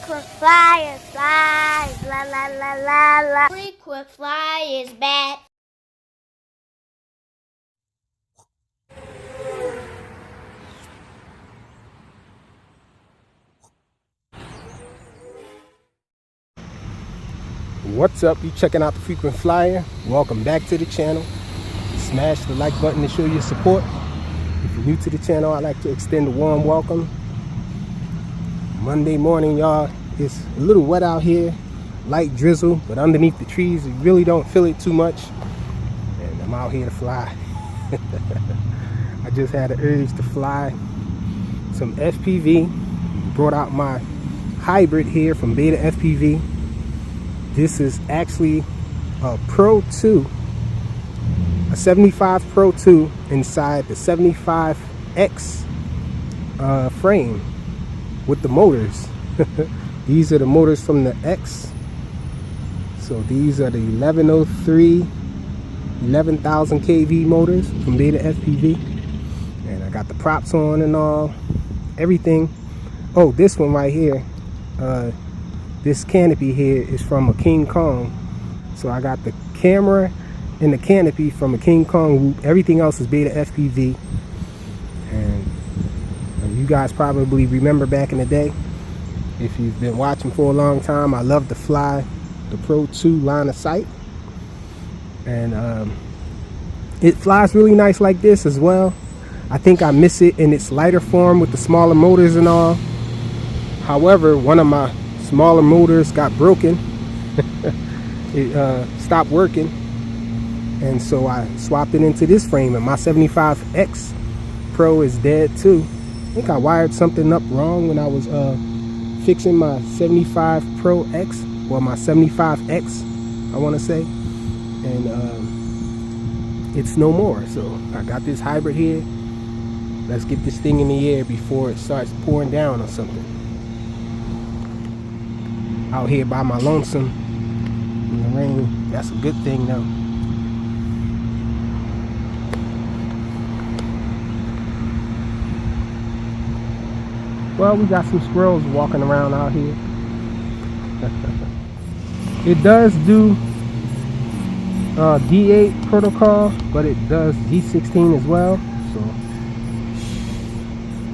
Frequent flyer flies, la la la la la. Frequent flyer is back. What's up? You checking out the Frequent Flyer? Welcome back to the channel. Smash the like button to show your support. If you're new to the channel, I'd like to extend a warm welcome. Monday morning, y'all. It's a little wet out here, light drizzle, but underneath the trees, you really don't feel it too much. And I'm out here to fly. I just had an urge to fly some FPV. Brought out my hybrid here from Beta FPV. This is actually a Pro 2, a 75 Pro 2 inside the 75X frame with the motors. These are the motors from the X. So these are the 1103, 11,000 kV motors from Beta FPV. And I got the props on and all, everything. Oh, this one right here. This canopy here is from a King Kong. So I got the camera and the canopy from a King Kong Whoop. Everything else is Beta FPV. And you guys probably remember back in the day, if you've been watching for a long time, I love to fly the Pro 2 line of sight. And it flies really nice like this as well. I think I miss it in its lighter form with the smaller motors and all. However, one of my smaller motors got broken. It stopped working, and so I swapped it into this frame, and my 75X Pro is dead too. I think I wired something up wrong when I was fixing my 75 Pro X, or my 75X I want to say, and it's no more. So I got this hybrid here. Let's get this thing in the air before it starts pouring down or something. Out here by my lonesome in the rain. That's a good thing though. Well, we got some squirrels walking around out here. It does do D8 protocol, but it does G16 as well. So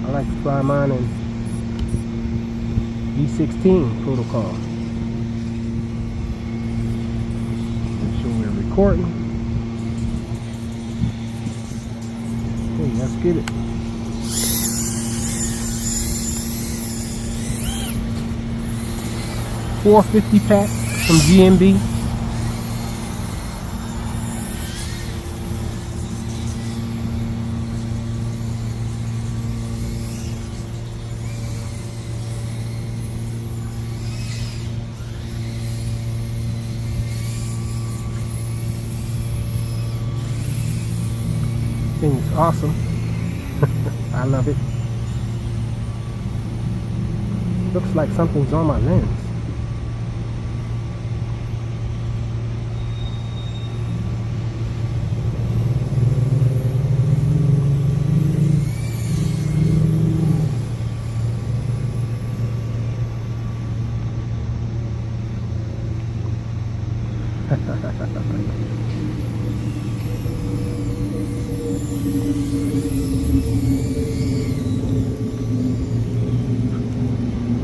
I like to fly mine in G16 protocol. Make sure we're recording. Okay, let's get it. $4.50 pack from GMB. Thing is awesome. I love it. Looks like something's on my lens.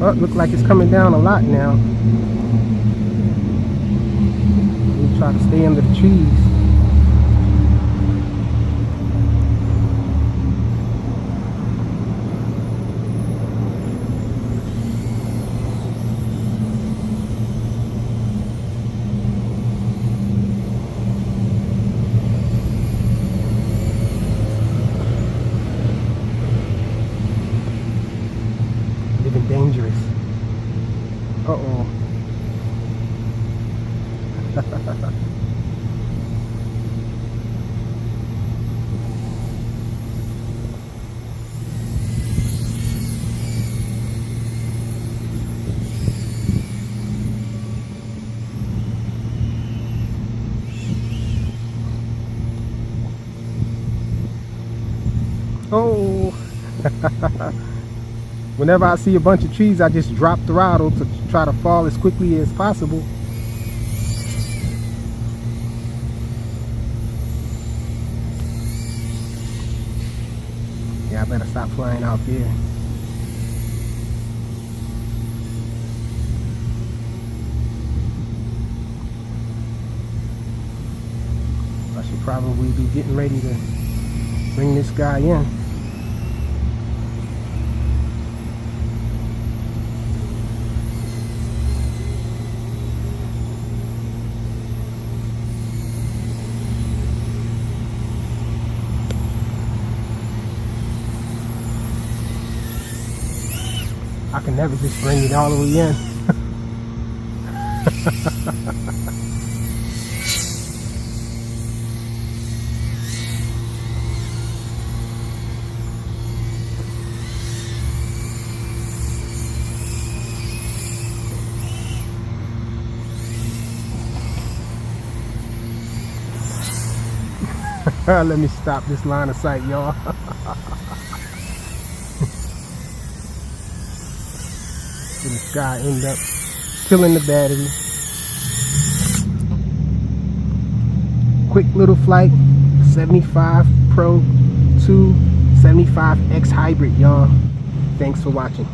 Oh, looks like it's coming down a lot now. We try to stay under the trees. Dangerous. Uh-oh. Oh. whenever I see a bunch of trees, I just drop throttle to try to fall as quickly as possible. Yeah, I better stop flying out there. I should probably be getting ready to bring this guy in. I can never just bring it all the way in. Let me stop this line of sight, y'all. This guy ended up killing the battery. Quick little flight, 75 Pro 2 75X hybrid, y'all. Thanks for watching.